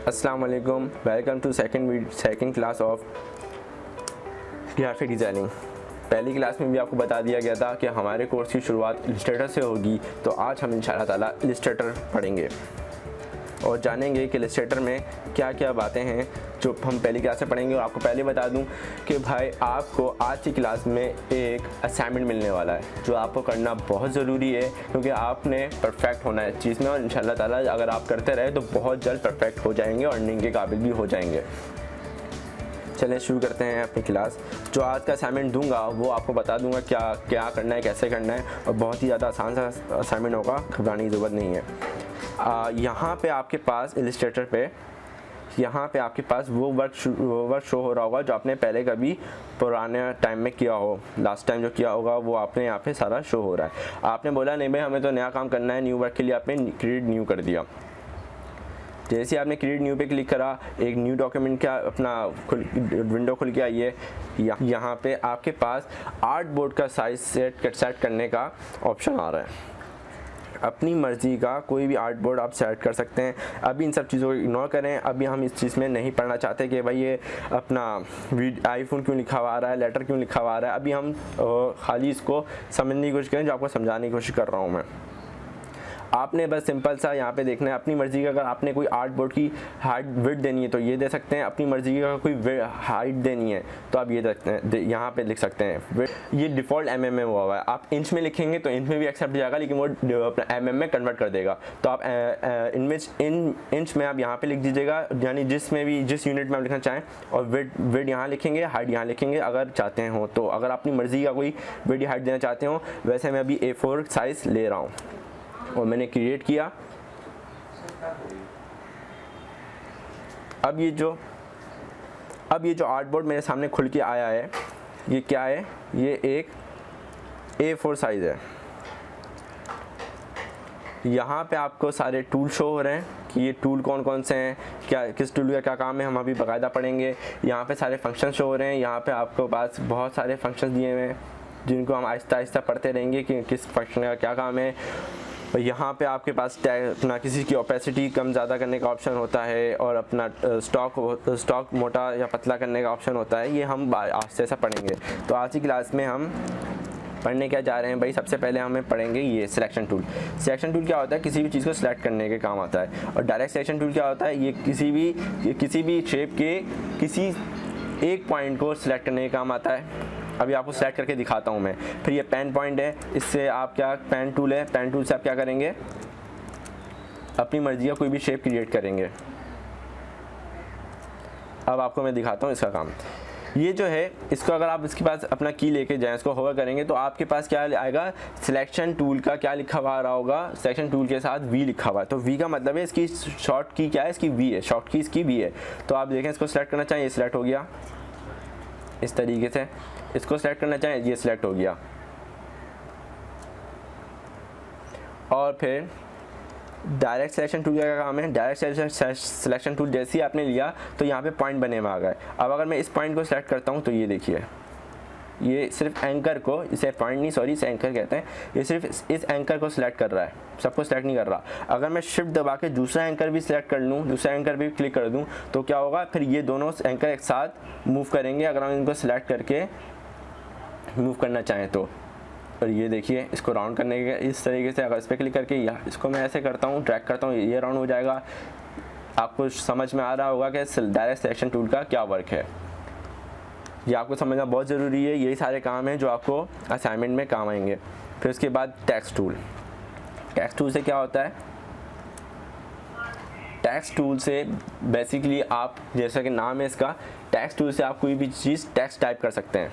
अस्सलाम वालेकुम, welcome to second class of graphic designing. पहली क्लास में भी आपको बता दिया गया था कि हमारे कोर्स की शुरुआत इलस्ट्रेटर से होगी, तो आज हम इंशाअल्लाह ताला इलस्ट्रेटर पढ़ेंगे और जानेंगे कि इलस्ट्रेटर में क्या क्या बातें हैं जो हम पहली क्लास में पढ़ेंगे। और आपको पहले बता दूं कि भाई आपको आज की क्लास में एक असाइनमेंट मिलने वाला है जो आपको करना बहुत ज़रूरी है, क्योंकि आपने परफेक्ट होना है इस चीज़ में और इंशाअल्लाह ताला अगर आप करते रहे तो बहुत जल्द परफेक्ट हो जाएंगे और अर्निंग के काबिल भी हो जाएंगे। चलें शुरू करते हैं अपनी क्लास। जो आज का असाइनमेंट दूंगा वो आपको बता दूंगा क्या क्या करना है, कैसे करना है, और बहुत ही ज़्यादा आसान सा असाइनमेंट होगा, घबराने की ज़रूरत नहीं है। यहाँ पे आपके पास इलस्ट्रेटर पे यहाँ पे आपके पास वो वर्क शो हो रहा होगा जो आपने पहले कभी पुराने टाइम में किया हो। लास्ट टाइम जो किया होगा वो आपने यहाँ पे सारा शो हो रहा है। आपने बोला नहीं भाई हमें तो नया काम करना है, न्यू वर्क के लिए आपने क्रिएट न्यू कर दिया। जैसे आपने क्रिएट न्यू पे क्लिक करा, एक न्यू डॉक्यूमेंट का अपना विंडो खुल के आई है। यहाँ पे आपके पास आर्ट बोर्ड का साइज सेट करने का ऑप्शन आ रहा है। अपनी मर्ज़ी का कोई भी आर्ट बोर्ड आप सेट कर सकते हैं। अभी इन सब चीज़ों को इग्नोर करें, अभी हम इस चीज़ में नहीं पढ़ना चाहते कि भाई ये अपना आईफोन क्यों लिखा हुआ आ रहा है, लेटर क्यों लिखा हुआ आ रहा है। अभी हम खाली इसको समझने की कोशिश करें जो आपको समझाने की कोशिश कर रहा हूँ मैं। आपने बस सिंपल सा यहाँ पे देखना है अपनी मर्ज़ी का। अगर आपने कोई आर्ट बोर्ड की हाइट विड्थ देनी है तो ये दे सकते हैं। अपनी मर्ज़ी का कोई हाइट देनी है तो आप ये देखते हैं, यहाँ पे लिख सकते हैं। ये डिफ़ॉल्ट mm में हुआ हुआ है। आप इंच में लिखेंगे तो इंच में भी एक्सेप्ट हो जाएगा, लेकिन वो अपना mm में कन्वर्ट कर देगा। तो आप इंच में आप यहाँ पे लिख दीजिएगा, यानी जिस यूनिट में आप लिखना चाहें, और विड्थ यहाँ लिखेंगे, हाइट यहाँ लिखेंगे अगर चाहते हो तो। अगर अपनी मर्ज़ी का कोई विड्थ हाइट देना चाहते हो, वैसे मैं अभी A4 साइज़ ले रहा हूँ और मैंने क्रिएट किया। अब ये जो आर्ट बोर्ड मेरे सामने खुल के आया है, ये क्या है? ये एक A4 साइज़ है। यहाँ पे आपको सारे टूल शो हो रहे हैं कि ये टूल कौन कौन से हैं, क्या किस टूल का क्या काम है, हम अभी बाकायदा पढ़ेंगे। यहाँ पे सारे फंक्शन शो हो रहे हैं। यहाँ पे आपको पास बहुत सारे फंक्शन दिए हुए हैं जिनको हम आहिस्ता आहिस्ता पढ़ते रहेंगे कि किस फंक्शन का क्या काम है। और यहाँ पे आपके पास अपना किसी की ओपेसिटी कम ज़्यादा करने का ऑप्शन होता है, और अपना स्टॉक मोटा या पतला करने का ऑप्शन होता है। ये हम आहिस्ते से पढ़ेंगे। तो आज की क्लास में हम पढ़ने क्या जा रहे हैं भाई? सबसे पहले हमें पढ़ेंगे ये सिलेक्शन टूल। सिलेक्शन टूल क्या होता है? किसी भी चीज़ को सिलेक्ट करने के काम आता है। और डायरेक्ट सिलेक्शन टूल क्या होता है? ये किसी भी शेप के किसी एक पॉइंट को सिलेक्ट करने के काम आता है। अभी आपको सेलेक्ट करके दिखाता हूँ मैं। फिर ये पेन पॉइंट है, इससे आप क्या, पेन टूल है, पेन टूल से आप क्या करेंगे? अपनी मर्जी का कोई भी शेप क्रिएट करेंगे। अब आपको मैं दिखाता हूँ इसका काम। ये जो है, इसको अगर आप इसके पास अपना की लेके जाएं, इसको होवर करेंगे तो आपके पास क्या आएगा? सिलेक्शन टूल का क्या लिखा हुआ आ रहा होगा? सिलेक्शन टूल के साथ V लिखा हुआ है। तो V का मतलब है इसकी शॉर्ट की क्या है? इसकी V है, शॉर्ट की इसकी V है। तो आप देखें, इसको सिलेक्ट करना चाहिए, ये सिलेक्ट हो गया इस तरीके से। इसको सेलेक्ट करना चाहें, ये सिलेक्ट हो गया। और फिर डायरेक्ट सिलेक्शन टूल का क्या काम है? डायरेक्ट सिलेक्शन टूल जैसे ही आपने लिया तो यहाँ पे पॉइंट बने में आ गए। अब अगर मैं इस पॉइंट को सिलेक्ट करता हूँ तो ये देखिए, ये सिर्फ एंकर को, इसे पॉइंट नहीं सॉरी इसे एंकर कहते हैं, ये सिर्फ इस एंकर को सिलेक्ट कर रहा है, सबको सिलेक्ट नहीं कर रहा। अगर मैं शिफ्ट दबा के दूसरा एंकर भी सिलेक्ट कर लूँ, दूसरा एंकर भी क्लिक कर दूँ तो क्या होगा? फिर ये दोनों एंकर एक साथ मूव करेंगे अगर हम इनको सिलेक्ट करके मूव करना चाहें तो। और ये देखिए, इसको राउंड करने के इस तरीके से अगर इस पर क्लिक करके इसको मैं ऐसे करता हूँ, ड्रैग करता हूँ, ये राउंड हो जाएगा। आपको समझ में आ रहा होगा कि डायरेक्ट सिलेक्शन टूल का क्या वर्क है। ये आपको समझना बहुत ज़रूरी है। यही सारे काम हैं जो आपको असाइनमेंट में काम आएंगे। फिर उसके बाद टेक्स्ट टूल। टेक्स्ट टूल से क्या होता है? टेक्स्ट टूल से बेसिकली आप, जैसा कि नाम है इसका, टेक्स्ट टूल से आप कोई भी चीज़ टेक्स्ट टाइप कर सकते हैं।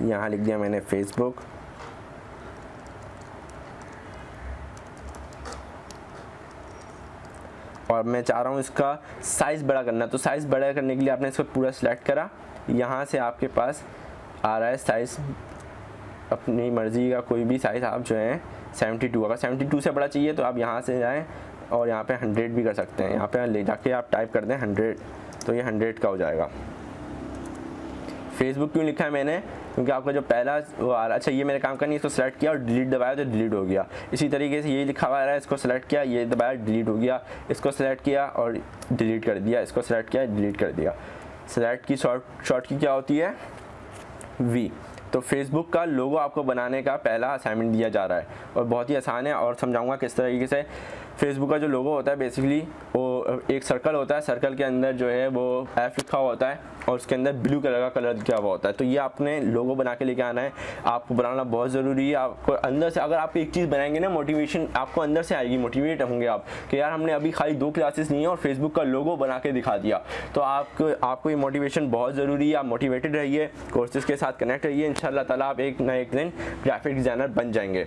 यहाँ लिख दिया मैंने फेसबुक। और मैं चाह रहा हूँ इसका साइज़ बड़ा करना, तो साइज़ बड़ा करने के लिए आपने इसको पूरा सिलेक्ट करा। यहाँ से आपके पास आ रहा है साइज़, अपनी मर्ज़ी का कोई भी साइज़ आप जो है 72, अगर 72 से बड़ा चाहिए तो आप यहाँ से जाएं और यहाँ पे 100 भी कर सकते हैं। यहाँ पे ले जाके आप टाइप कर दें 100, तो ये 100 का हो जाएगा। फेसबुक क्यों लिखा है मैंने? क्योंकि आपका जो पहला वो आ रहा, अच्छा ये मेरे काम का नहीं, इसको सेलेक्ट किया और डिलीट दबाया तो डिलीट हो गया। इसी तरीके से ये लिखा हुआ आ रहा है, इसको सेलेक्ट किया, ये दबाया डिलीट हो गया, इसको सेलेक्ट किया और डिलीट कर दिया, इसको सेलेक्ट किया डिलीट कर दिया। सेलेक्ट की शॉर्ट की क्या होती है? वी। तो फेसबुक का लोगो आपको बनाने का पहला असाइनमेंट दिया जा रहा है और बहुत ही आसान है और समझाऊंगा किस तरीके से। फेसबुक का जो लोगो होता है बेसिकली वो एक सर्कल होता है, सर्कल के अंदर जो है वो एफ लिखा हुआ होता है और उसके अंदर ब्लू कलर का कलर दिया हुआ होता है। तो ये आपने लोगो बना के लेके आना है, आपको बनाना बहुत ज़रूरी है। आपको अंदर से अगर आप एक चीज़ बनाएंगे ना, मोटिवेशन आपको अंदर से आएगी, मोटिवेट होंगे आप कि यार हमने अभी खाली 2 क्लासेस ली हैं और फेसबुक का लोगो बना के दिखा दिया। तो आपको ये मोटिवेशन बहुत ज़रूरी है। आप मोटिवेटेड रहिए, कोर्सेज के साथ कनेक्ट रहिए, इंशाल्लाह ताला आप एक ना एक दिन ग्राफिक डिज़ाइनर बन जाएंगे।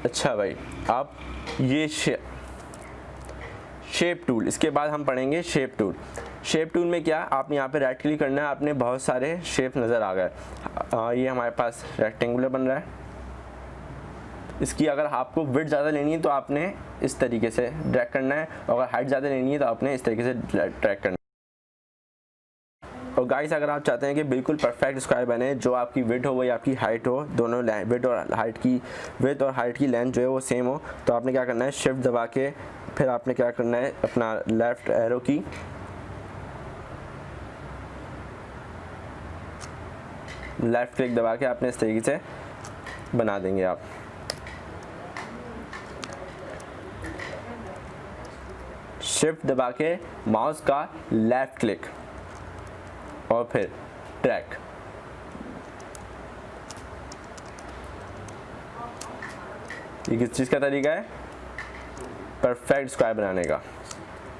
अच्छा भाई, आप ये शेप टूल, इसके बाद हम पढ़ेंगे शेप टूल। शेप टूल में क्या, आपने यहाँ पे राइट क्लिक करना है, आपने बहुत सारे शेप नज़र आ गए। ये हमारे पास रेक्टेंगुलर बन रहा है। इसकी अगर आपको विड्थ ज़्यादा लेनी है तो आपने इस तरीके से ड्रैग करना है, और अगर हाइट ज़्यादा लेनी है तो आपने इस तरीके से ड्रैग करना है। और गाइस अगर आप चाहते हैं कि बिल्कुल परफेक्ट स्क्वायर बने, जो आपकी विड्थ हो या आपकी हाइट हो, दोनों विड्थ और हाइट की लेंथ जो है वो सेम हो, तो आपने क्या करना है, शिफ्ट दबा के फिर आपने क्या करना है, अपना लेफ्ट एरो की लेफ्ट क्लिक दबा के आपने इस तरीके से बना देंगे आप। शिफ्ट दबा के माउस का लेफ्ट क्लिक और फिर ट्रैक। ये किस चीज़ का तरीका है? परफेक्ट स्क्वायर बनाने का।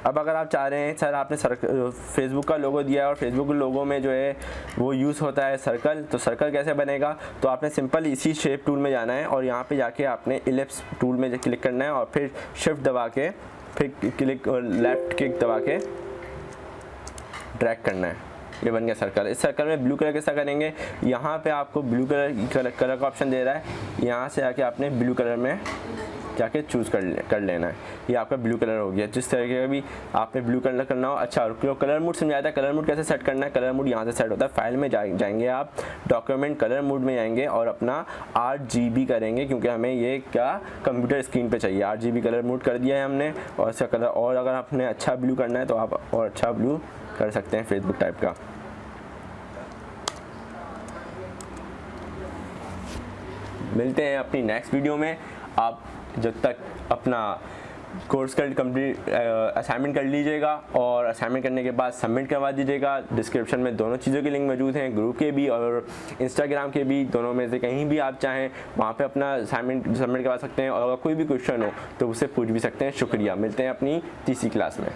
अब अगर आप चाह रहे हैं सर आपने फेसबुक का लोगो दिया है और फेसबुक के लोगो में जो है वो यूज़ होता है सर्कल, तो सर्कल कैसे बनेगा? तो आपने सिंपल इसी शेप टूल में जाना है और यहाँ पे जाके आपने इलिप्स टूल में क्लिक करना है और फिर शिफ्ट दबा के फिर क्लिक और लेफ्ट क्लिक दबा के ड्रैग करना है। ये बन गया सर्कल। इस सर्कल में ब्लू कलर कैसा करेंगे, यहाँ पे आपको ब्लू कलर का ऑप्शन दे रहा है, यहाँ से आके आपने ब्लू कलर में जाके चूज़ कर लेना है। ये आपका ब्लू कलर हो गया। जिस तरीके का भी आपने ब्लू कलर करना हो। अच्छा, और कलर मूड समझाया था, कलर मूड कैसे सेट करना है? कलर मूड यहाँ से सेट होता है, फाइल में जाएंगे आप, डॉक्यूमेंट कलर मूड में जाएंगे और अपना RGB करेंगे, क्योंकि हमें ये क्या कंप्यूटर स्क्रीन पे चाहिए। RGB कलर मूड कर दिया है हमने और इसका कलर, और अगर आपने अच्छा ब्लू करना है तो आप और अच्छा ब्लू कर सकते हैं फेसबुक टाइप का। मिलते हैं अपनी नेक्स्ट वीडियो में। आप जब तक अपना कोर्स का कंप्लीट असाइनमेंट कर लीजिएगा और असाइनमेंट करने के बाद सबमिट करवा दीजिएगा। डिस्क्रिप्शन में दोनों चीज़ों के लिंक मौजूद हैं, ग्रुप के भी और इंस्टाग्राम के भी, दोनों में से कहीं भी आप चाहें वहाँ पे अपना असाइनमेंट सबमिट करवा सकते हैं और अगर कोई भी क्वेश्चन हो तो उससे पूछ भी सकते हैं। शुक्रिया, मिलते हैं अपनी तीसरी क्लास में।